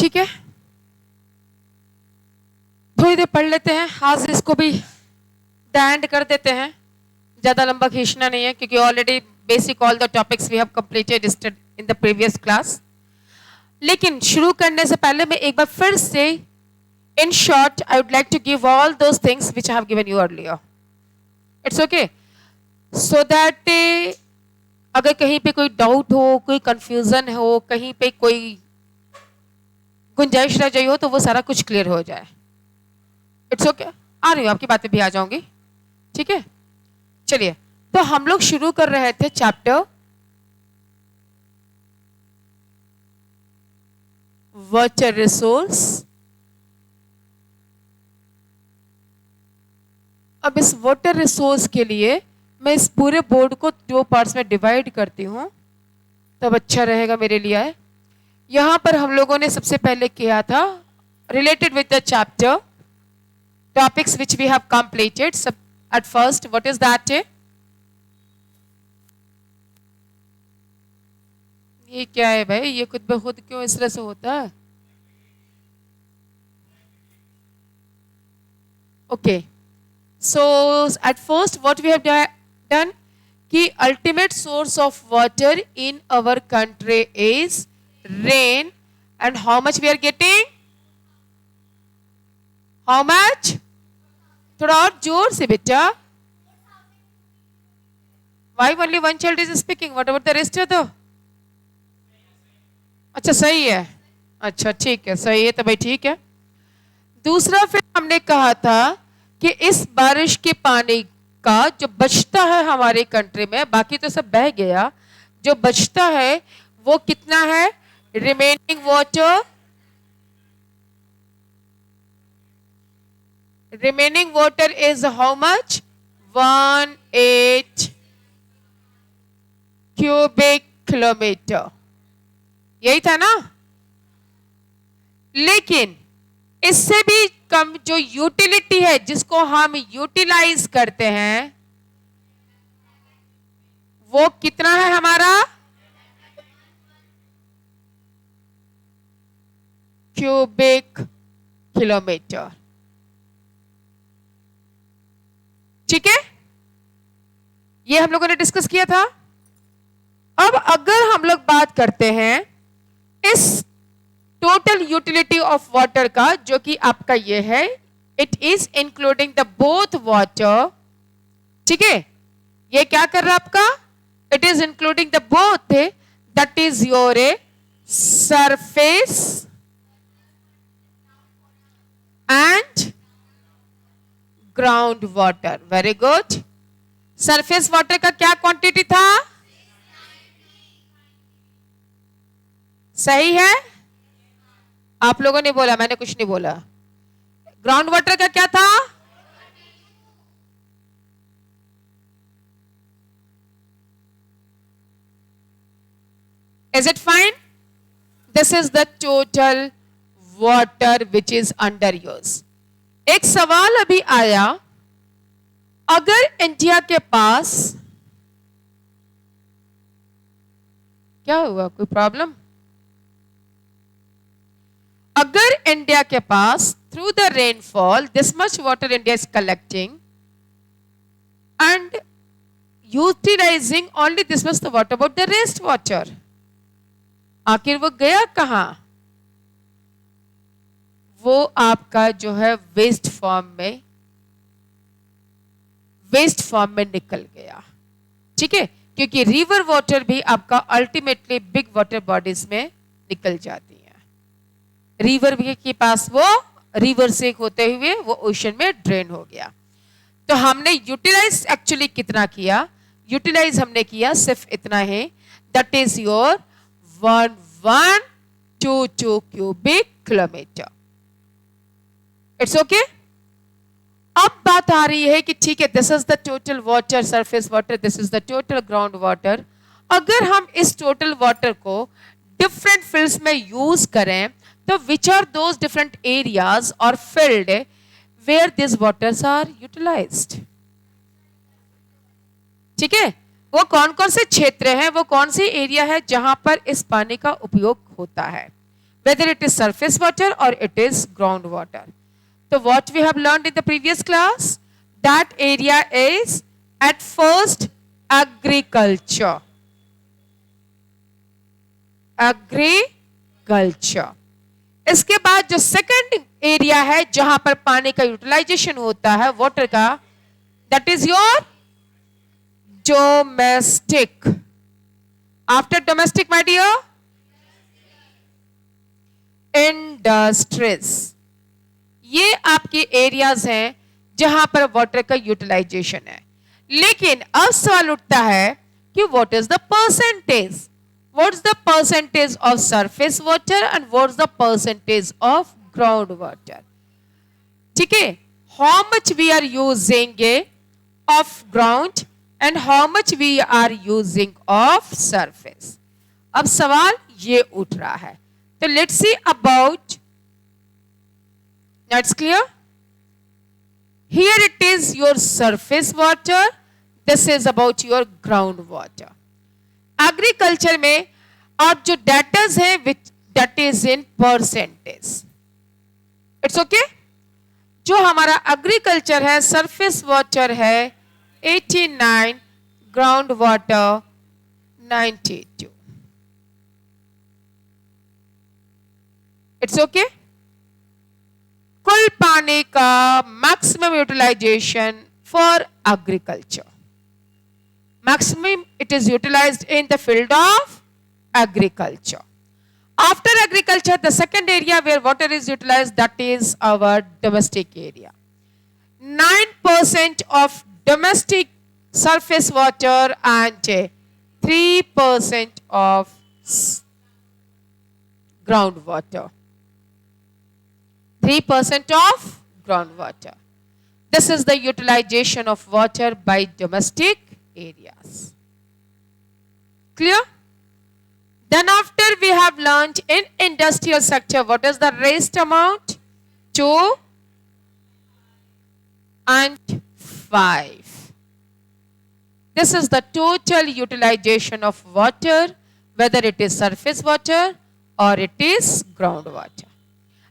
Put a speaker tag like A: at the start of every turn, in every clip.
A: ठीक है, थोड़ी देर पढ़ लेते हैं, आज इसको भी एंड कर देते हैं, ज्यादा लंबा खींचना नहीं है क्योंकि already basic all the topics we have completed in the previous class. लेकिन शुरू करने से पहले मैं एक बार फिर से in short I would like to give all those things which I have given you earlier, it's okay, so that अगर कहीं पे कोई डाउट हो, कोई कंफ्यूजन हो, कहीं पे कोई गुंजाइश रह जाई हो तो वो सारा कुछ क्लियर हो जाए। इट्स ओके, आ रही हूँ, आपकी बातें भी आ जाऊंगी, ठीक है। चलिए, तो हम लोग शुरू कर रहे थे चैप्टर वाटर रिसोर्स। अब इस वाटर रिसोर्स के लिए मैं इस पूरे बोर्ड को 2 पार्ट्स में डिवाइड करती हूं, तब अच्छा रहेगा मेरे लिए। यहां पर हम लोगों ने सबसे पहले किया था related with the chapter topics which we have completed. At first, what is that? ये क्या है भाई, ये खुद ब खुद क्यों इस तरह से होता है? Okay, so at first what we have done कि ultimate source of water in our country is rain, and how much we are getting? How much? थोड़ा और जोर से बेटा। Why only one child is speaking? What about the rest of the? अच्छा सही है, अच्छा ठीक है, सही है, तो भाई ठीक है। दूसरा फिर हमने कहा था कि इस बारिश के पानी का जो बचता है हमारे कंट्री में, बाकी तो सब बह गया, जो बचता है वो कितना है? Remaining water, remaining water is how much? 1/8 cubic kilometer, यही था ना। लेकिन इससे भी कम जो यूटिलिटी है, जिसको हम यूटिलाइज करते हैं, वो कितना है हमारा? क्यूबिक किलोमीटर, ठीक है, ये हम लोगों ने डिस्कस किया था। अब अगर हम लोग बात करते हैं इस टोटल यूटिलिटी ऑफ वाटर का, जो कि आपका ये है, it is including the both water, ठीक है, ये क्या कर रहा है आपका? It is including the both, that is your surface and ground water. Very good. Surface water का क्या क्वांटिटी था? सही है, आप लोगों ने बोला, मैंने कुछ नहीं बोला। ग्राउंड वाटर का क्या था? Is it fine? This is the total water which is under use. एक सवाल अभी आया, अगर इंडिया के पास, क्या हुआ, कोई प्रॉब्लम? अगर इंडिया के पास through the rainfall this much water India is collecting and utilising only this much the water, about the rest water, आखिर वो गया कहां? वो आपका जो है वेस्ट फॉर्म में निकल गया, ठीक है, क्योंकि रिवर वाटर भी आपका अल्टीमेटली बिग वाटर बॉडीज में निकल जाती है। रिवर के पास वो रिवर से होते हुए वो ओशन में ड्रेन हो गया। तो हमने यूटिलाइज एक्चुअली कितना किया? यूटिलाइज हमने किया सिर्फ इतना है, that is your 1122 cubic kilometre. It's okay. अब बात आ रही है कि ठीक है, this is the total water, surface water, this is the total ground water. अगर हम इस टोटल वाटर को डिफरेंट फील्ड्स में यूज करें, तो which are those different areas और field where this waters are utilised? ठीक है, वो कौन कौन से क्षेत्र हैं, वो कौन सी एरिया है जहां पर इस पानी का उपयोग होता है? whether it is surface water or it is groundwater. So what we have learned in the previous class, that area is at first agriculture. Agriculture. इसके बाद जो सेकंड एरिया है जहां पर पानी का यूटिलाइजेशन होता है वाटर का, that is your domestic. After domestic my dear, industries. ये आपके एरियाज हैं जहां पर वाटर का यूटिलाइजेशन है. लेकिन अब सवाल उठता है कि what is the percentage. What's the percentage of surface water and what's the percentage of groundwater? ठीक है, how much we are using of ground and how much we are using of surface. अब सवाल ये उठ रहा है. तो let's see about. That's clear? Here it is your surface water. This is about your groundwater. Agriculture में आप जो डेटाज है which that is in percentage. It's okay. जो हमारा एग्रीकल्चर है, सरफेस वाटर है 89, ग्राउंड वाटर 92. It's okay. कुल पानी का maximum utilisation for agriculture. Maximum it is utilized in the field of agriculture. After agriculture, the second area where water is utilized, that is our domestic area. 9% of domestic surface water and 3% of groundwater. 3% of groundwater. This is the utilization of water by domestic areas. Clear? Then after we have learned in industrial sector, what is the rest amount? 2 and 5. This is the total utilization of water, whether it is surface water or it is groundwater.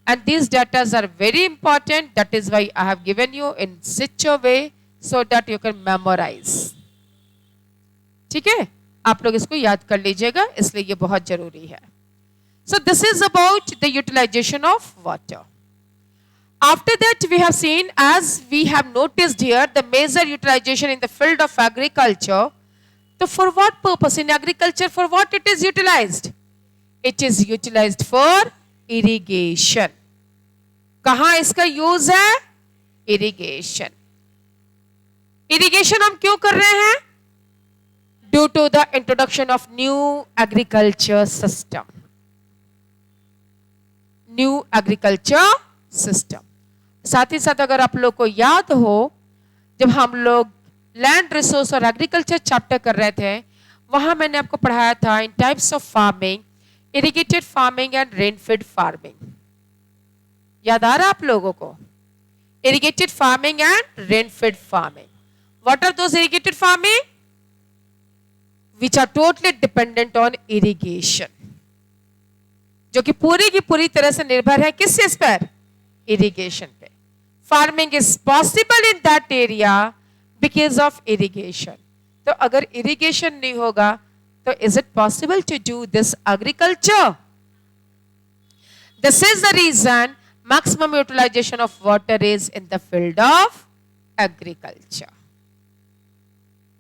A: And these data are very important. That is why I have given you in such a way so that you can memorize. ठीक है, आप लोग इसको याद कर लीजिएगा, इसलिए ये बहुत जरूरी है. So this is about the utilisation of water. After that we have seen, as we have noticed here, the major utilisation in the field of agriculture. तो for what purpose in agriculture, for what it is utilised? It is utilised for irrigation. कहां इसका use है? Irrigation. Irrigation हम क्यों कर रहे हैं? Due to the introduction of new agriculture system. New agriculture system. साथ ही साथ अगर आप लोग को याद हो, जब हम लोग लैंड रिसोर्स और एग्रीकल्चर चैप्टर कर रहे थे, वहां मैंने आपको पढ़ाया था in types of farming, irrigated farming and rainfed farming. याद आ रहा आप लोगों को? Irrigated farming and rainfed farming. What are those irrigated farming? Which are totally dependent on irrigation. जो कि पूरी की पूरी तरह से निर्भर है किस चीज पर? इरिगेशन पे. Farming is possible in that area because of irrigation. तो अगर इरिगेशन नहीं होगा तो is it possible to do this agriculture? This is the reason maximum utilisation of water is in the field of agriculture.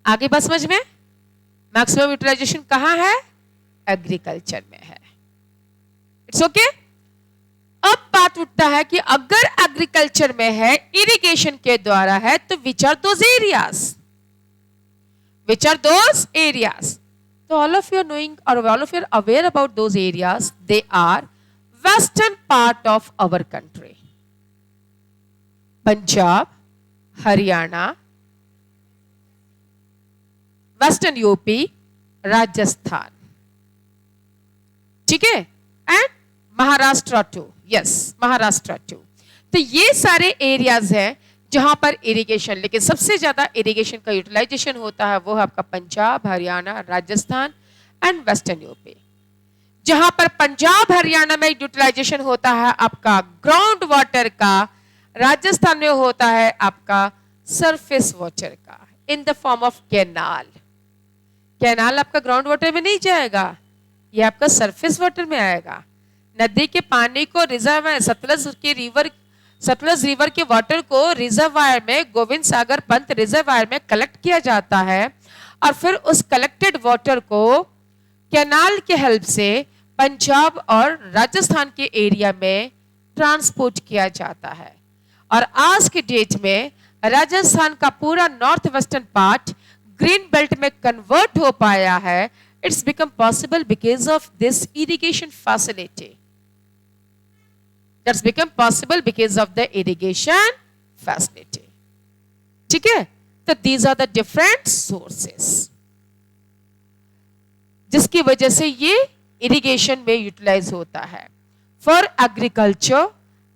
A: आगे बात समझ में? Maximum utilisation कहां है? एग्रीकल्चर में है. It's okay. अब बात उठता है कि अगर एग्रीकल्चर में है, इरिगेशन के द्वारा है, तो which are those areas? Which are those areas? तो all of you are knowing और all of you are aware about those areas. They are western part of our country. Punjab, Haryana, western UP, Rajasthan. ठीक है. And Maharashtra too. Yes, Maharashtra too. तो ये सारे areas हैं जहां पर इरिगेशन, लेकिन सबसे ज्यादा इरिगेशन का यूटिलाइजेशन होता है वो है आपका Punjab, Haryana, Rajasthan and western UP. जहां पर पंजाब हरियाणा में यूटिलाइजेशन होता है आपका ग्राउंड वाटर का, राजस्थान में होता है आपका सरफेस वाटर का in the form of canal. Canal आपका ग्राउंड वाटर में नहीं जाएगा, ये आपका सरफेस वाटर में आएगा। नदी के पानी को रिजर्वायर, सतलज रिवर के वाटर को रिजर्वायर में, गोविंद सागर पंत रिजर्वायर में कलेक्ट किया जाता है और फिर उस कलेक्टेड वाटर को कैनाल के हेल्प से पंजाब और राजस्थान के एरिया में ट्रांसपोर्ट किया जाता है। और आज के डेट में राजस्थान का पूरा north western part green belt में कन्वर्ट हो पाया है। It's become possible because of this irrigation facility. That's become possible because of the irrigation facility. ठीक है, तो these are the different sources जिसकी वजह से ये irrigation में utilize होता है for agriculture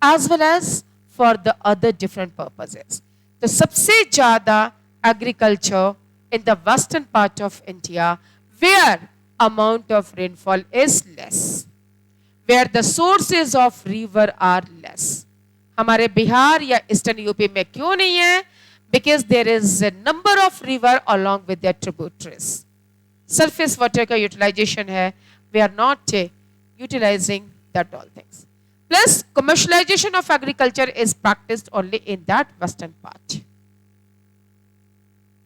A: as well as for the other different purposes. तो सबसे ज्यादा agriculture in the western part of India where amount of rainfall is less, where the sources of river are less. हमारे बिहार या eastern UP में क्यों नहीं है? Because there is a number of river along with their tributaries. Surface water का utilization है, we are not utilizing that all things. Plus commercialization of agriculture is practiced only in that western part.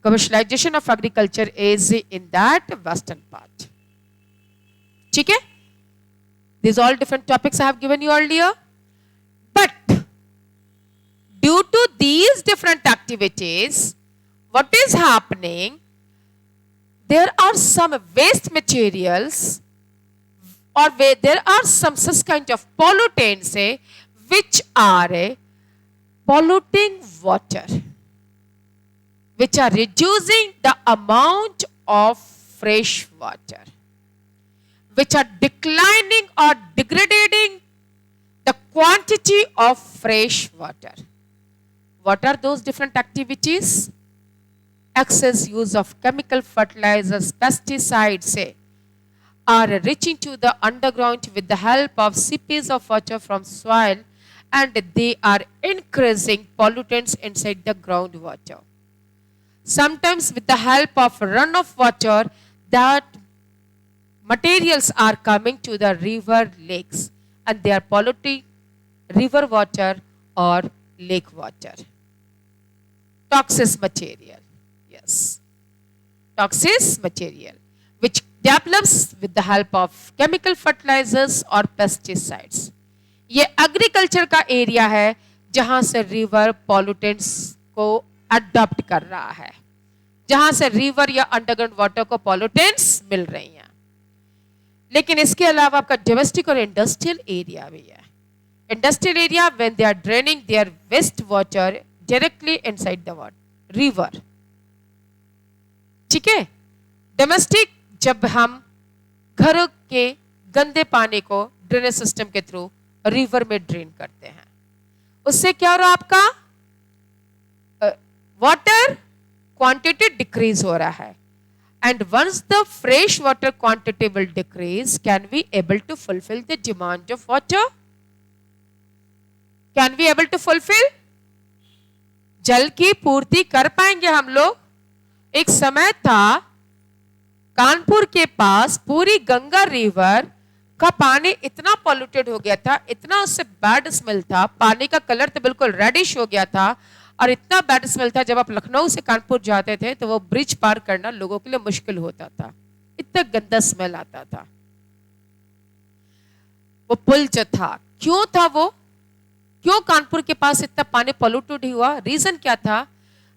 A: Commercialization of agriculture is in that western part. ठीक है? These all different topics I have given you earlier. But due to these different activities, what is happening? There are some waste materials or there are some such kind of pollutants which are polluting water, which are reducing the amount of fresh water, which are declining or degrading the quantity of fresh water. What are those different activities? Excess use of chemical fertilizers, pesticides are reaching to the underground with the help of seepage of water from soil, and they are increasing pollutants inside the groundwater. Sometimes with the help of runoff water, that materials are coming to the river lakes and they are polluting river water or lake water. Toxic material, yes, toxic material which develops with the help of chemical fertilizers or pesticides. ये agriculture का area है जहां से river pollutants को adopt कर रहा है, जहां से रिवर या अंडरग्राउंड वाटर को पॉल्यूटेंट्स मिल रही हैं। लेकिन इसके अलावा आपका डोमेस्टिक और इंडस्ट्रियल एरिया भी है। Industrial area when they are draining their waste water directly inside the river. ठीक है, डोमेस्टिक जब हम घरों के गंदे पानी को ड्रेनेज सिस्टम के थ्रू रिवर में ड्रेन करते हैं, उससे क्या हो रहा है? आपका वाटर क्वांटिटी डिक्रीज हो रहा है। And once the fresh water quantity will decrease, can we able to fulfill the demand of water? Can we able to fulfill? जल की पूर्ति कर पाएंगे हम लोग? एक समय था कानपुर के पास पूरी गंगा रिवर का पानी इतना पॉल्यूटेड हो गया था, इतना उससे बैड स्मेल था, पानी का कलर तो बिल्कुल रेडिश हो गया था और इतना बैड स्मेल था, जब आप लखनऊ से कानपुर जाते थे तो वो ब्रिज पार करना लोगों के लिए मुश्किल होता था, इतना गंदा स्मेल आता था। वो पुल जो था, क्यों था वो? क्यों कानपुर के पास इतना पानी पॉल्यूटेड हुआ? रीजन क्या था?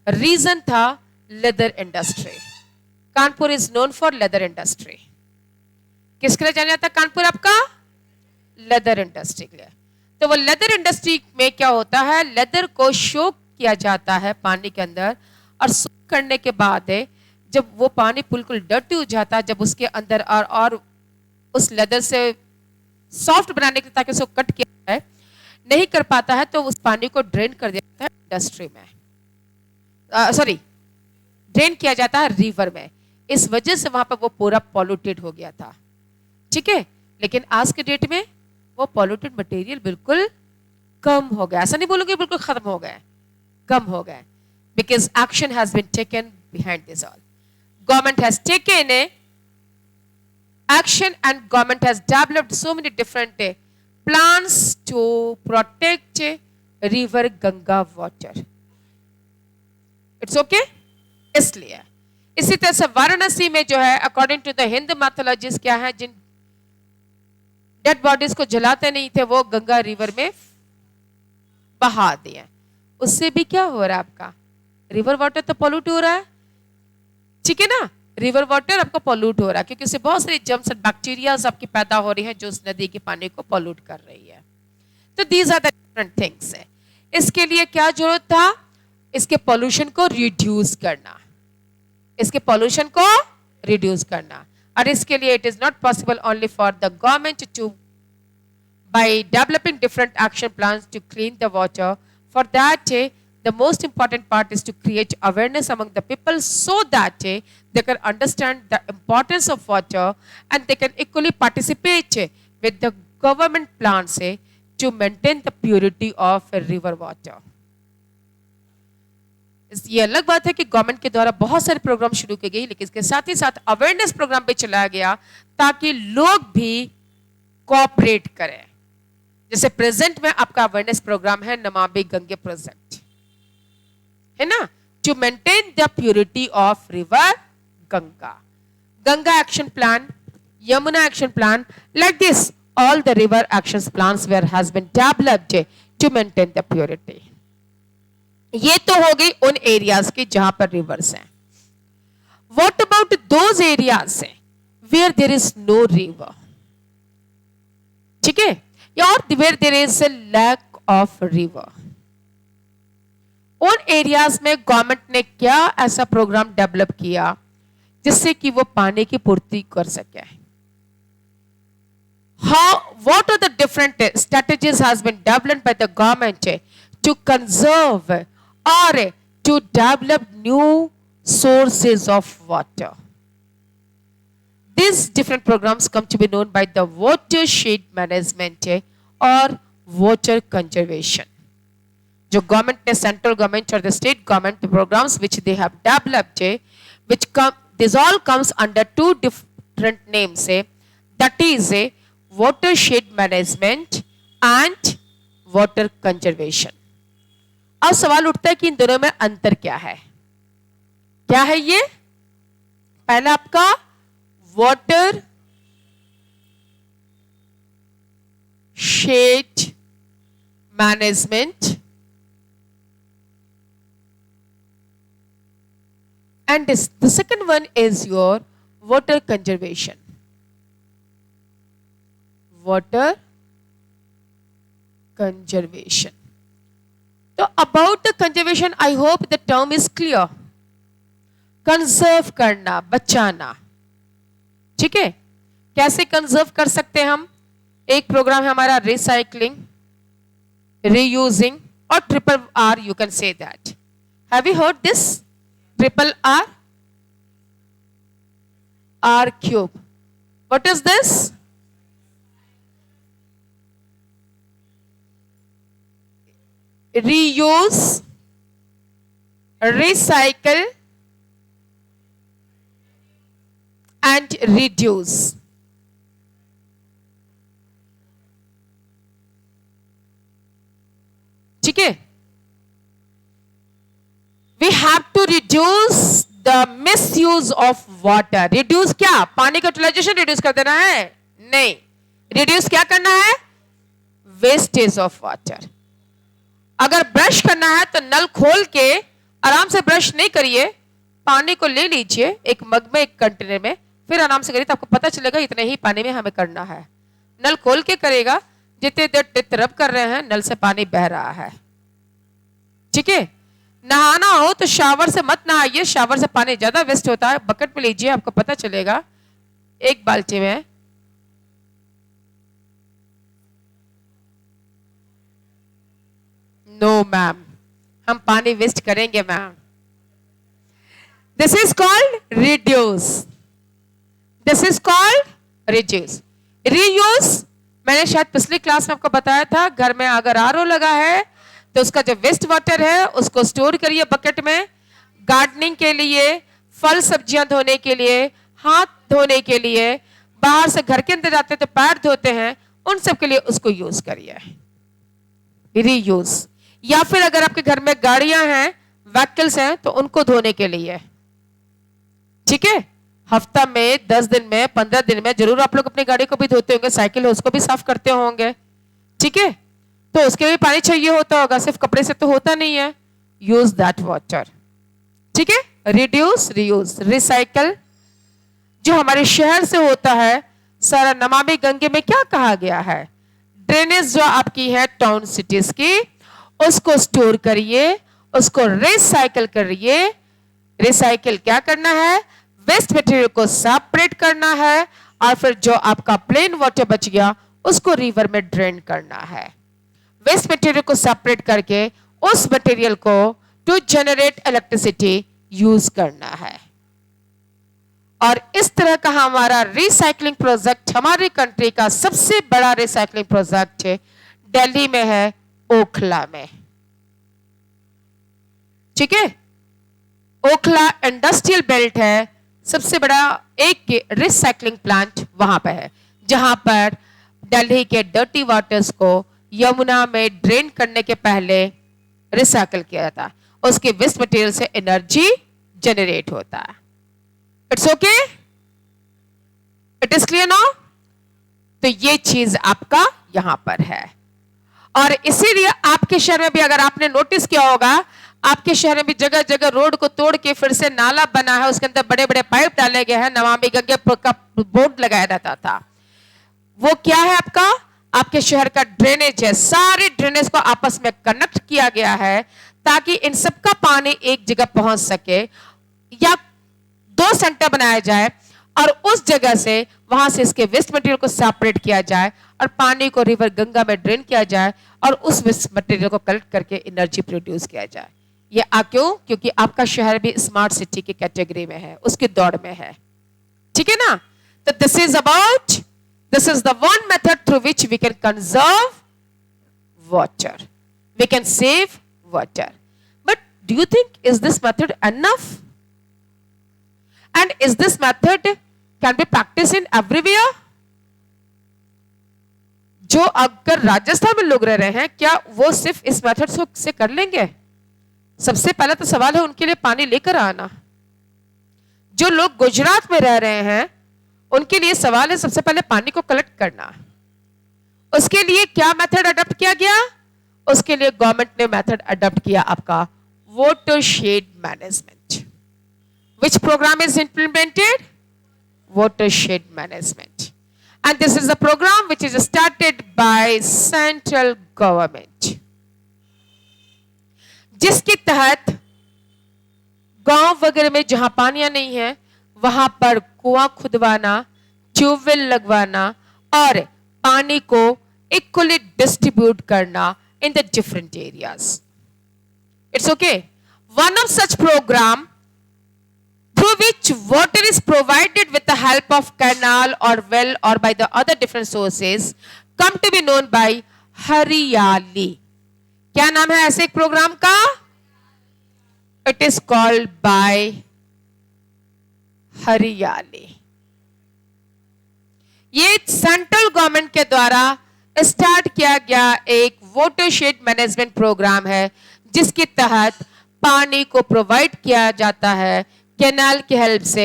A: रीजन था leather industry. Kanpur is known for leather industry. किसके लिए जाना जाता है कानपुर? आपका लेदर इंडस्ट्री के लिए। तो वो लेदर इंडस्ट्री में क्या होता है? लेदर को सोक किया जाता है पानी के अंदर और सोक करने के बाद जब वो पानी बिल्कुल डर्टी हो जाता है, जब उसके अंदर और उस लेदर से सॉफ्ट बनाने के लिए ताकि उसको कट किया जाए नहीं कर पाता है, तो उस पानी को ड्रेन कर दिया जाता है इंडस्ट्री में, ड्रेन किया जाता है रिवर में। इस वजह से वहां पर वो पूरा पॉल्यूटेड हो गया था। ठीक है, लेकिन आज के डेट में वो पॉल्यूटेड मटेरियल बिल्कुल कम हो गया, ऐसा नहीं बोलूंगी बिल्कुल खत्म हो गए, कम हो गए, because action has been taken behind this all. Government has taken a action and government has developed so many different plans to protect river Ganga water. It's okay? इसलिए इसी तरह से वाराणसी में जो है according to the Hindu methodologies क्या है, जिन dead bodies को जलाते नहीं थे वो गंगा रिवर में बहा दिए. उससे भी क्या हो रहा है, आपका रिवर वाटर तो पॉल्यूट हो रहा है, ठीक है ना. रिवर वाटर आपको पॉल्यूट हो रहा है क्योंकि उससे बहुत सारी जर्म्स और बैक्टीरियाज आपकी पैदा हो रही हैं जो उस नदी के पानी को पॉल्यूट कर रही है. तो these are the different things है. इसके लिए क्या जरूरत था, इसके पॉल्यूशन को रिड्यूस करना, इसके पॉल्यूशन को रिड्यूस करना. और इसके लिए it is not possible only for the government to by developing different action plans to clean the water. For that the most important part is to create awareness among the people so that they can understand the importance of water and they can equally participate with the government plans to maintain the purity of river water. ये अलग बात है कि government के द्वारा बहुत सारे programme शुरू किए गए, लेकिन इसके साथ ही साथ अवेयरनेस प्रोग्राम भी चलाया गया ताकि लोग भी कोऑपरेट करें. जैसे प्रेजेंट में आपका अवेयरनेस प्रोग्राम है नमामि गंगे प्रोजेक्ट, है ना, to maintain the purity of river Ganga. Ganga action plan, Yamuna action plan, like this all the river action plans where has been developed to maintain the purity. ये तो हो गई उन एरियाज की जहां पर रिवर्स हैं. What about those areas where there is no river, ठीक है, और where there is a lack of river. उन एरियाज में गवर्नमेंट ने क्या ऐसा प्रोग्राम डेवलप किया जिससे कि वो पानी की पूर्ति कर सके. How what are the different strategies has been developed by the government to conserve और to develop new sources of water. These different programs come to be known by the watershed management or water conservation. जो government ने, central government और the state government, the programs which they have developed, which come, this all comes under two different names, that is watershed management and water conservation. अब सवाल उठता है कि इन दोनों में अंतर क्या है. क्या है ये? पहला आपका water shade management and the second one is your water conservation. Water conservation. So about the conservation, I hope the term is clear. Conserve करना, बचाना, ठीक है. कैसे कंजर्व कर सकते हैं हम? एक प्रोग्राम है हमारा रिसाइकलिंग, रीयूजिंग और triple R, you can say that. Have you heard this? Triple R, R cube. What is this? Reuse, recycle and reduce. ठीक है. We have to reduce the misuse of water. Reduce क्या? पानी का utilisation reduce कर देना है? नहीं. Reduce क्या करना है? Wastage of water. अगर ब्रश करना है तो नल खोल के आराम से ब्रश नहीं करिए, पानी को ले लीजिए एक मग में, एक कंटेनर में, फिर आराम से करिए तो आपको पता चलेगा इतने ही पानी में हमें करना है. नल खोल के करेगा, जितने देर रब कर रहे हैं नल से पानी बह रहा है, ठीक है. नहाना हो तो शावर से मत नहाइए, शावर से पानी ज्यादा वेस्ट होता है. बकेट में लीजिए, आपको पता चलेगा एक बाल्टी में नो मैम, हम पानी वेस्ट करेंगे ma'am. This is called reduce. This is called reduce. Reuse, मैंने शायद पिछली क्लास में आपको बताया था, घर में अगर आरओ लगा है तो उसका जो वेस्ट वाटर है उसको स्टोर करिए बकेट में, गार्डनिंग के लिए, फल सब्जियां धोने के लिए, हाथ धोने के लिए, बाहर से घर के अंदर जाते हैं तो पैर धोते हैं, उन सब के लिए उसको यूज करिए, रीयूज। या फिर अगर आपके घर में गाड़ियां हैं, व्हीकल्स हैं, तो उनको धोने के लिए, ठीक है, हफ्ता में 10 दिन में 15 दिन में जरूर आप लोग अपनी गाड़ी को भी धोते होंगे, साइकिल है उसको भी साफ करते होंगे, ठीक है, तो उसके लिए पानी चाहिए होता होगा, सिर्फ कपड़े से तो होता नहीं है, यूज दैट वाटर, ठीक है। रिड्यूस, रीयूज, रिसाइकल, जो हमारे शहर से होता है सारा, नमामि गंगे में क्या कहा गया है, ड्रेनेज जो आपकी है टाउन सिटीज की, उसको स्टोर करिए, उसको रिसाइकल करिए। रिसाइकल क्या करना है, वेस्ट मटेरियल को सेपरेट करना है, और फिर जो आपका प्लेन वाटर बच गया उसको रिवर में ड्रेन करना है। वेस्ट मटेरियल को सेपरेट करके उस मटेरियल को टू जनरेट इलेक्ट्रिसिटी यूज करना है। और इस तरह का हमारा रिसाइकलिंग प्रोजेक्ट, हमारी कंट्री का सबसे बड़ा रिसाइकलिंग प्रोजेक्ट दिल्ली में है, ओखला में, ठीक है। ओखला इंडस्ट्रियल बेल्ट है, सबसे बड़ा एक रिसाइकलिंग प्लांट वहां पर है, जहां पर दिल्ली के डर्टी वाटर्स को यमुना में ड्रेन करने के पहले रिसाइकल किया जाता है, उसके वेस्ट मटेरियल से एनर्जी जनरेट होता है। It's okay, it is clear now. तो ये चीज आपका यहां पर है, और इसीलिए आपके शहर में भी, अगर आपने नोटिस किया होगा, आपके शहर में भी जगह जगह रोड को तोड़ के फिर से नाला बना है, उसके अंदर बड़े बड़े पाइप डाले गए हैं, नमामि गंगे का बोर्ड लगाया जाता था। वो क्या है आपका, आपके शहर का ड्रेनेज है, सारे ड्रेनेज को आपस में कनेक्ट किया गया है ताकि इन सबका पानी एक जगह पहुंच सके, या 2 सेंटर बनाया जाए और उस जगह से, वहां से इसके वेस्ट मटेरियल को सेपरेट किया जाए और पानी को रिवर गंगा में ड्रेन किया जाए और उस वेस्ट मटेरियल को कलेक्ट करके एनर्जी प्रोड्यूस किया जाए। ये क्यों, क्योंकि आपका शहर भी स्मार्ट सिटी की कैटेगरी में है, उसकी दौड़ में है, ठीक है ना। तो this is the one method through which we can conserve water, we can save water. But do you think is this method enough? And is this method can be practiced in everywhere? जो अगर राजस्थान में लोग रह रहे हैं, क्या वो सिर्फ इस मेथड से कर लेंगे? सबसे पहला तो सवाल है उनके लिए पानी लेकर आना। जो लोग गुजरात में रह रहे हैं उनके लिए सवाल है सबसे पहले पानी को कलेक्ट करना। उसके लिए क्या मेथड अडॉप्ट किया गया? उसके लिए गवर्नमेंट ने मेथड अडॉप्ट किया आपका watershed management. Which program is implemented? Watershed management. And this is a program which is started by central government. जिसके तहत गांव वगैरह में जहां पानियां नहीं है वहां पर कुआं खुदवाना, ट्यूबवेल लगवाना और पानी को इक्वली डिस्ट्रीब्यूट करना in the different areas. It's okay. One of such program through which water is provided with the help of canal or well or by the other different sources come to be known by हरियाली। क्या नाम है ऐसे एक programme का? It is called by हरियाली। ये central government के द्वारा स्टार्ट किया गया एक वाटरशेड मैनेजमेंट प्रोग्राम है, जिसके तहत पानी को प्रोवाइड किया जाता है कैनाल की हेल्प से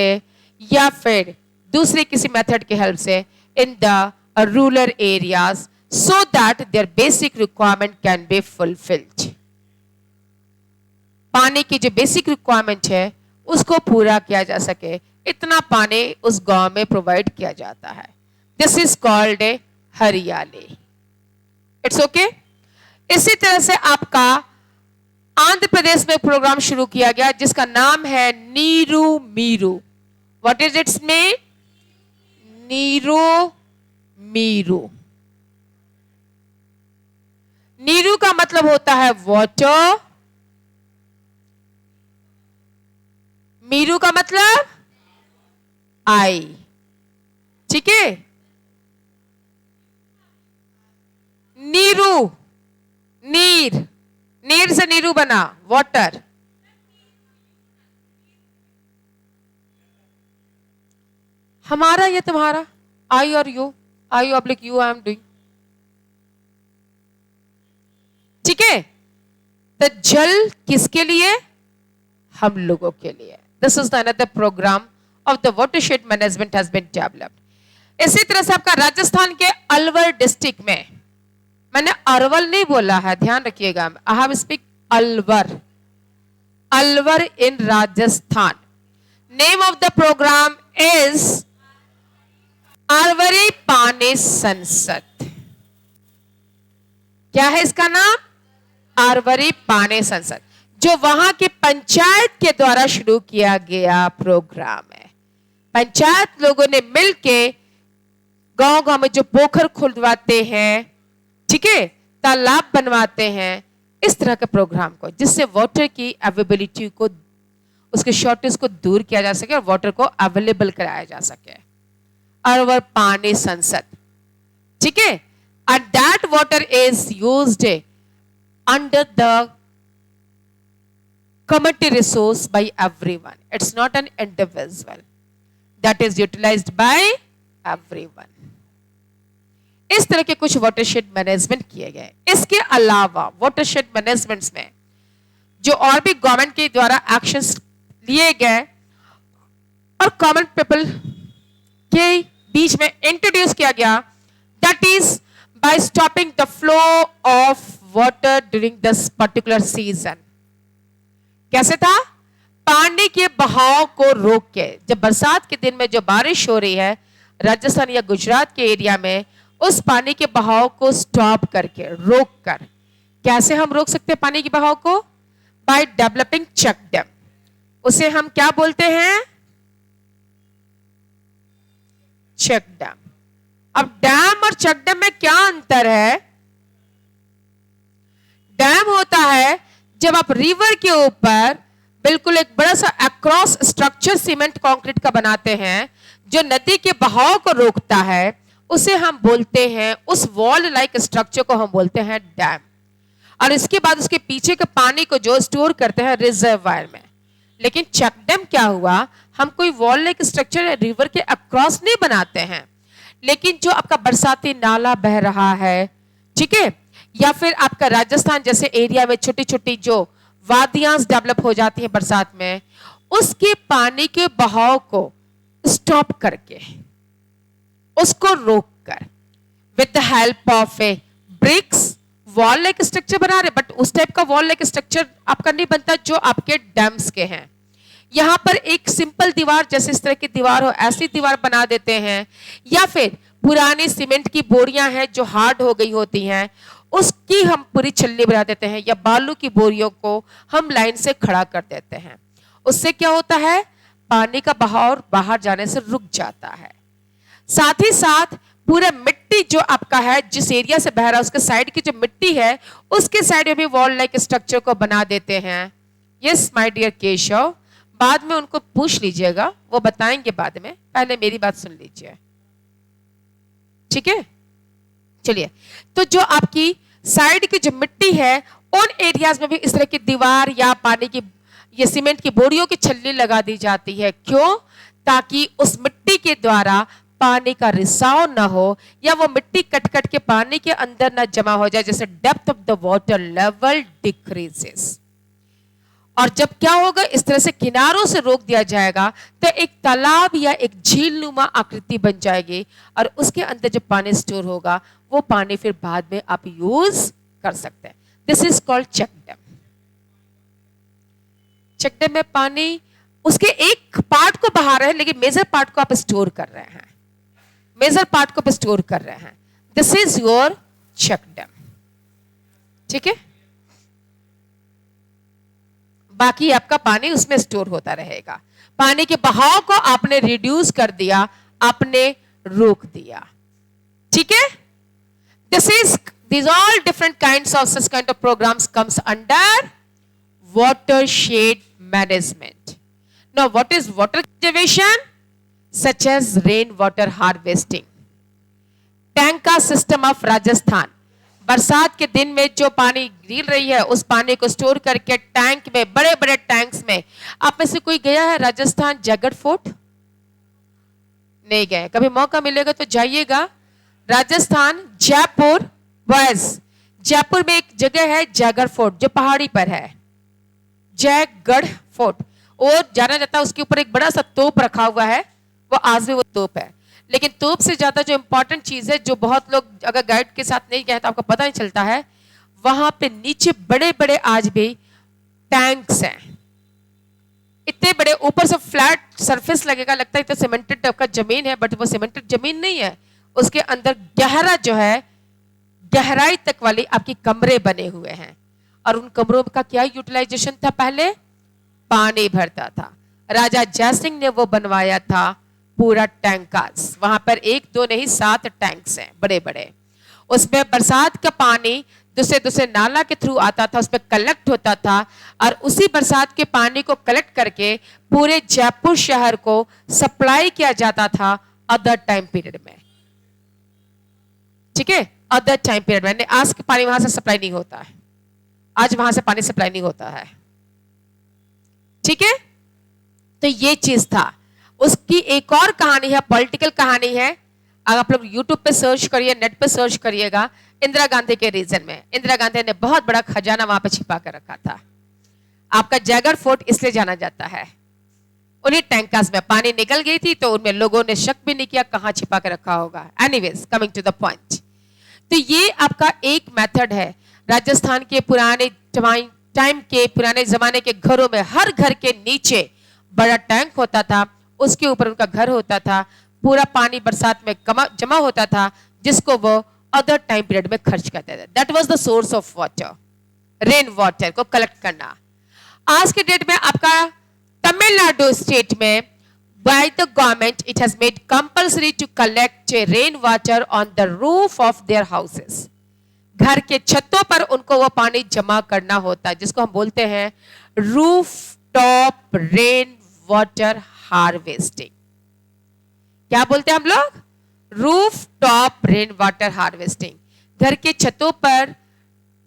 A: या फिर दूसरे किसी मेथड की हेल्प से in the rural areas, so that their basic requirement can be fulfilled. पानी की जो बेसिक रिक्वायरमेंट है उसको पूरा किया जा सके, इतना पानी उस गांव में प्रोवाइड किया जाता है। दिस इज कॉल्ड ए हरियाली। It's okay. इसी तरह से आपका आंध्र प्रदेश में प्रोग्राम शुरू किया गया जिसका नाम है Neeru Meeru. What is its mean? Neeru Meeru. Neeru का मतलब होता है वाटर, मीरू का मतलब आई, ठीक है। नीरू, नीर, नीर से नीरू बना, वाटर। हमारा या तुम्हारा, आई और you, I oblique you, I am doing. ठीक है, तो जल किसके लिए? हम लोगों के लिए। This is the another program of the watershed management has been developed. इसी तरह से आपका राजस्थान के अलवर डिस्ट्रिक्ट में, मैंने अरवल नहीं बोला है, ध्यान रखिएगा, I have speak Alwar, Alwar in Rajasthan. Name of the program is Arvari Pani Sansad. क्या है इसका नाम? अरवरी पानी संसद, जो वहां की पंचायत के द्वारा शुरू किया गया प्रोग्राम है। पंचायत लोगों ने मिलके गांव गांव में जो पोखर खुलवाते हैं, ठीक है, तालाब बनवाते हैं, इस तरह के प्रोग्राम को, जिससे वाटर की अवेलेबिलिटी को, उसके शॉर्टेज को दूर किया जा सके और वाटर को अवेलेबल कराया जा सके। अरवर पानी संसद, ठीक है, and that water is used under the community resource by everyone. It's not an individual. That is utilized by everyone. इस तरह के कुछ वाटरशेड मैनेजमेंट किए गए। इसके अलावा वाटरशेड मैनेजमेंट में जो और भी गवर्नमेंट के द्वारा एक्शंस लिए गए और कॉमन पीपल के बीच में इंट्रोड्यूस किया गया, that is by stopping the flow of water during this particular season. कैसे था? पानी के बहाव को रोक के, जब बरसात के दिन में जो बारिश हो रही है राजस्थान या गुजरात के एरिया में, उस पानी के बहाव को स्टॉप करके, रोक कर, कैसे हम रोक सकते हैं पानी के बहाव को? By developing check dam. उसे हम क्या बोलते हैं? Check dam. अब डैम और चेक डैम में क्या अंतर है? डैम होता है जब आप रिवर के ऊपर बिल्कुल एक बड़ा सा अक्रॉस स्ट्रक्चर सीमेंट कंक्रीट का बनाते हैं, जो नदी के बहाव को रोकता है, उसे हम बोलते हैं, उस वॉल लाइक स्ट्रक्चर को हम बोलते हैं डैम। और इसके बाद उसके पीछे के पानी को जो स्टोर करते हैं रिजर्वायर में। लेकिन चेक डैम क्या हुआ? हम कोई वॉल लाइक स्ट्रक्चर रिवर के अक्रॉस नहीं बनाते हैं, लेकिन जो आपका बरसाती नाला बह रहा है, ठीक है, या फिर आपका राजस्थान जैसे एरिया में छोटी छोटी जो वादियां डेवलप हो जाती है बरसात में, उसके पानी के बहाव को स्टॉप करके, उसको रोक कर, with the help of a bricks wall like structure बना रहे, बट उस टाइप का वॉल लाइक स्ट्रक्चर आपका नहीं बनता जो आपके डैम्स के हैं। यहां पर एक सिंपल दीवार, जैसे इस तरह की दीवार हो, ऐसी दीवार बना देते हैं, या फिर पुरानी सीमेंट की बोरियां हैं जो हार्ड हो गई होती हैं, उसकी हम पूरी छल्ली बना देते हैं, या बालू की बोरियों को हम लाइन से खड़ा कर देते हैं। उससे क्या होता है? पानी का बहाव बाहर जाने से रुक जाता है। साथ ही साथ पूरा मिट्टी जो आपका है, जिस एरिया से बह रहा है, उसके साइड की जो मिट्टी है, उसके साइड में भी वॉल लाइक स्ट्रक्चर को बना देते हैं। यस माय डियर केशव, बाद में उनको पूछ लीजिएगा, वो बताएंगे बाद में, पहले मेरी बात सुन लीजिए, ठीक है? चलिए, तो जो आपकी साइड की जो मिट्टी है, उन एरियाज में भी इस तरह की दीवार या पानी की, ये सीमेंट की बोरियों की छल्ली लगा दी जाती है। क्यों? ताकि उस मिट्टी के द्वारा पानी का रिसाव ना हो, या वो मिट्टी कट कट के पानी के अंदर ना जमा हो जाए, जैसे depth of the water level decreases. और जब क्या होगा, इस तरह से किनारों से रोक दिया जाएगा, तो एक तालाब या एक झील नुमा आकृति बन जाएगी, और उसके अंदर जो पानी स्टोर होगा, वो पानी फिर बाद में आप यूज कर सकते हैं। This is called check dam. Check dam में पानी उसके एक पार्ट को बहा रहे हैं, लेकिन मेजर पार्ट को आप स्टोर कर रहे हैं, मेजर पार्ट को आप स्टोर कर रहे हैं। This is your check dam, ठीक है? बाकी आपका पानी उसमें स्टोर होता रहेगा। पानी के बहाव को आपने रिड्यूस कर दिया, आपने रोक दिया, ठीक है? These all different kinds of such kind of programs comes under watershed management. Now, what is water conservation? Such as rainwater harvesting. Tanka system of Rajasthan बरसात के दिन में जो पानी गिर रही है उस पानी को स्टोर करके टैंक में, बड़े बड़े टैंक्स में। आप में से कोई गया है राजस्थान जैगर फोर्ट? नहीं गए, कभी मौका मिलेगा तो जाइएगा। राजस्थान जयपुर, बस जयपुर में एक जगह है जैगर फोर्ट जो पहाड़ी पर है, जयगढ़ फोर्ट। और जाना जाता है, उसके ऊपर एक बड़ा सा तोप रखा हुआ है, वो आज भी वो तोप है। लेकिन तोप से ज्यादा जो इंपॉर्टेंट चीज है, जो बहुत लोग अगर गाइड के साथ नहीं गए तो आपको पता नहीं चलता है, वहां पे नीचे बड़े बड़े आज भी टैंक्स हैं, इतने बड़े, ऊपर से फ्लैट सरफेस लगेगा, लगता है तो सीमेंटेड टाइप का जमीन है, बट वो सीमेंटेड जमीन नहीं है। उसके अंदर गहरा जो है, गहराई तक वाली आपकी कमरे बने हुए हैं। और उन कमरों का क्या यूटिलाइजेशन था? पहले पानी भरता था। राजा जयसिंह ने वो बनवाया था पूरा टैंकर्स। वहां पर एक दो नहीं 7 टैंक्स हैं बड़े बड़े। उसमें बरसात का पानी दूसरे दूसरे नाला के थ्रू आता था, उसमें कलेक्ट होता था, और उसी बरसात के पानी को कलेक्ट करके पूरे जयपुर शहर को सप्लाई किया जाता था अदर टाइम पीरियड में। ठीक है, अदर टाइम पीरियड में। आज के पानी वहां से सप्लाई नहीं होता है, आज वहां से पानी सप्लाई नहीं होता है। ठीक है, तो ये चीज था। उसकी एक और कहानी है, पॉलिटिकल कहानी है। अगर आप लोग यूट्यूब पे सर्च करिए, नेट पे सर्च करिएगा, इंदिरा गांधी के रीजन में इंदिरा गांधी ने बहुत बड़ा खजाना वहां पे छिपा कर रखा था। आपका जैगर फोर्ट इसलिए जाना जाता है, उन्हीं टैंकर्स में पानी निकल गई थी तो उनमें लोगों ने शक भी नहीं किया कहां छिपा कर रखा होगा। Anyways, coming to the point, तो ये आपका एक मेथड है। राजस्थान के पुराने टाइम के, पुराने जमाने के घरों में हर घर के नीचे बड़ा टैंक होता था, उसके ऊपर उनका घर होता था, पूरा पानी बरसात में जमा होता था, जिसको वो अदर टाइम पीरियड में खर्च करते थे। That was the source of water, rain water को कलेक्ट करना। आज के डेट में आपका तमिलनाडु स्टेट में by the government it has made compulsory to collect rain water on the roof of their houses. घर के छतों पर उनको वो पानी जमा करना होता है, जिसको हम बोलते हैं roof top rain water harvesting. क्या बोलते हैं हम लोग? Roof top rain water harvesting. घर के छतों पर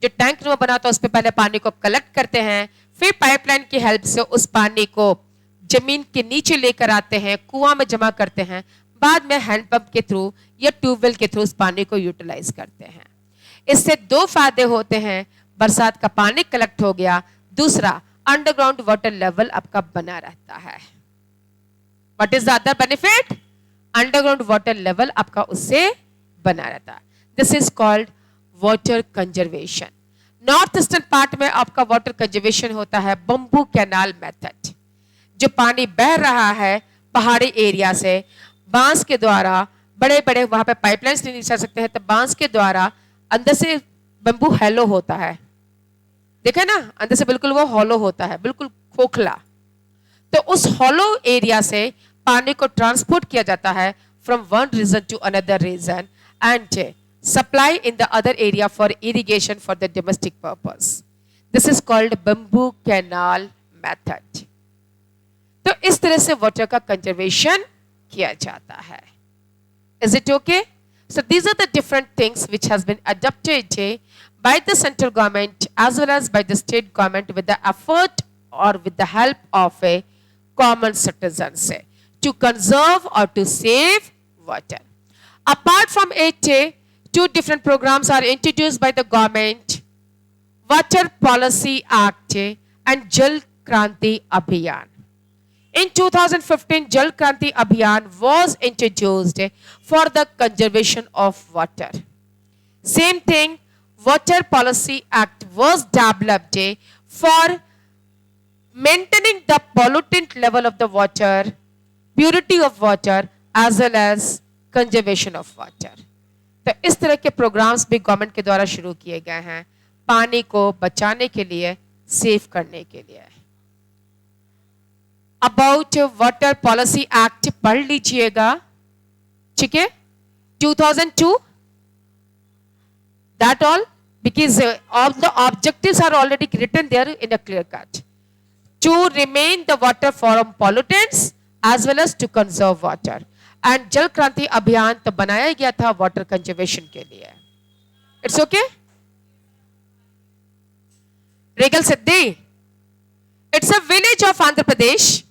A: जो टैंक वो बना था उस पर पहले पानी को कलेक्ट करते हैं, फिर पाइपलाइन की हेल्प से उस पानी को जमीन के नीचे लेकर आते हैं, कुआं में जमा करते हैं, बाद में हैंडपंप के थ्रू या ट्यूबवेल के थ्रू उस पानी को यूटिलाइज करते हैं। इससे 2 फायदे होते हैं, बरसात का पानी कलेक्ट हो गया, दूसरा अंडरग्राउंड वाटर लेवल आपका बना रहता है। What is the other benefit? Underground water level आपका उससे बना रहता है। This is called water conservation. North eastern part में आपका वाटर कंजर्वेशन होता है बंबू कैनाल मेथड। जो पानी बह रहा है पहाड़ी एरिया से, बांस के द्वारा, बड़े बड़े वहां पे पाइपलाइंस नहीं चल सकते हैं, तो बांस के द्वारा अंदर से बंबू हैलो होता है, देखे ना, अंदर से बिल्कुल वो हॉलो होता है, बिल्कुल खोखला। तो उस हॉलो एरिया से पानी को ट्रांसपोर्ट किया जाता है from one region to another region and supply in the other area for irrigation for the domestic purpose. This is called bamboo canal method. तो इस तरह से वाटर का कंजर्वेशन किया जाता है। Is it okay? So these are the different things which has been adopted by the central government as well as by the state government with the effort or with the help of a common citizens to conserve or to save water. Apart from it, 2 different programs are introduced by the government: Water Policy Act and Jal Kranti Abhiyan. In 2015, Jal Kranti Abhiyan was introduced for the conservation of water. Same thing, Water Policy Act was developed for maintaining the pollutant level of the water, purity of water, as well as conservation of water. तो इस तरह के programmes भी government के द्वारा शुरू किए गए हैं पानी को बचाने के लिए, सेव करने के लिए। अबाउट वाटर पॉलिसी एक्ट पढ़ लीजिएगा, ठीक है, 2002, that all, because all the objectives are already written there in a clear cut, to remain the water from pollutants as well as to conserve water. And Jal Kranti अभियान तो बनाया गया था water conservation के लिए। It's okay, Ralegan Siddhi, it's a village of Andhra Pradesh,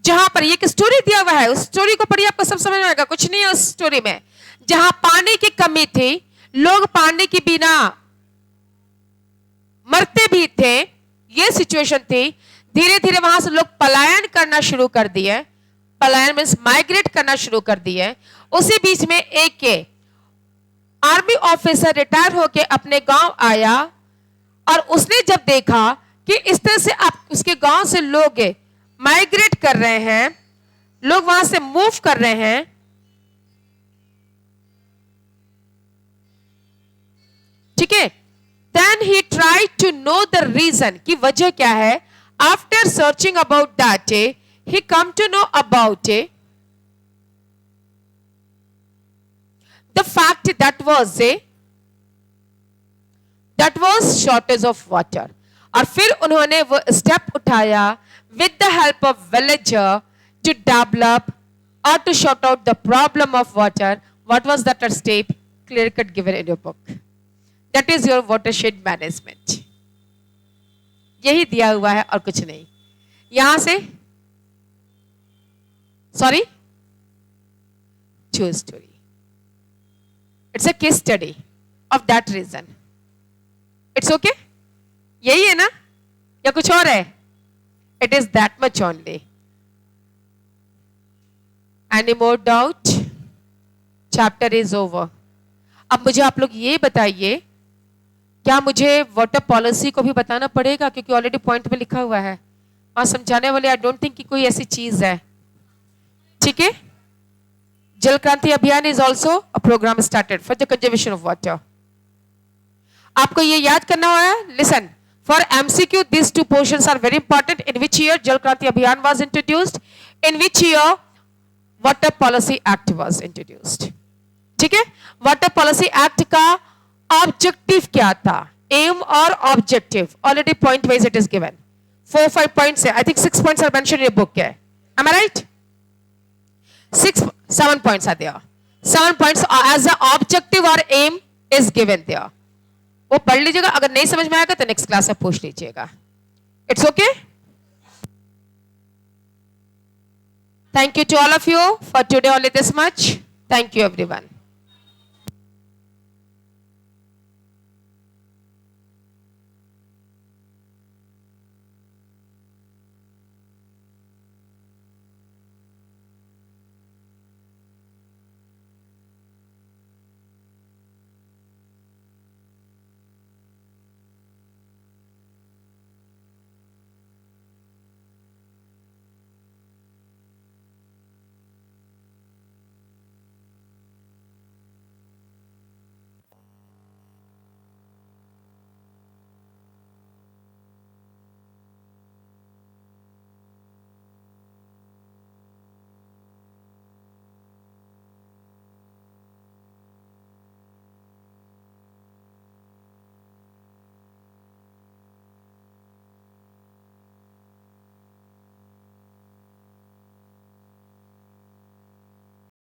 A: जहां पर एक स्टोरी दिया हुआ है। उस स्टोरी को पढ़िए, आपको सब समझ में आएगा। कुछ नहीं है उस स्टोरी में। जहां पानी की कमी थी, लोग पानी के बिना मरते भी थे, ये सिचुएशन थी। धीरे धीरे वहां से लोग पलायन करना शुरू कर दिए। पलायन मीन्स माइग्रेट करना शुरू कर दिए। उसी बीच में एक आर्मी ऑफिसर रिटायर होके अपने गांव आया, और उसने जब देखा कि इस तरह से आप उसके गांव से लोग माइग्रेट कर रहे हैं, लोग वहां से मूव कर रहे हैं, ठीक है, then he try to know the reason, की वजह क्या है। After searching about that, he come to know about the fact that was shortage of water. और फिर उन्होंने वो स्टेप उठाया with the help of villager to develop or to sort out the problem of water. What was that step? Clear cut given in your book. That is your watershed management. यही दिया हुआ है और कुछ नहीं। यहां से sorry, true story. It's a case study of that reason. It's okay? यही है ना, या कुछ और है? It is that much only. Any more doubt? Chapter is over. अब मुझे आप लोग ये बताइए, क्या मुझे वाटर पॉलिसी को भी बताना पड़ेगा? क्योंकि ऑलरेडी पॉइंट में लिखा हुआ है वहां समझाने वाले। आई डोंट थिंक कि कोई ऐसी चीज है, ठीक है। Jal Kranti Abhiyan is also a program started for the conservation of water. आपको ये याद करना हुआ है। Listen, for MCQ this two portions are very important. In which year Jal Kranti Abhiyan was introduced, in which year water policy act was introduced, ठीक है। Water policy act का objective क्या था, एम और objective, already point wise it is given. 4-5 points है। I think 6 points are mentioned in your book. है, am I right? 7 points are there. 7 points as a objective or aim is given there. वो पढ़ लीजिएगा। अगर नहीं समझ में आएगा तो नेक्स्ट क्लास में पूछ लीजिएगा। It's okay. Thank you to all of you for today, only this much. Thank you everyone.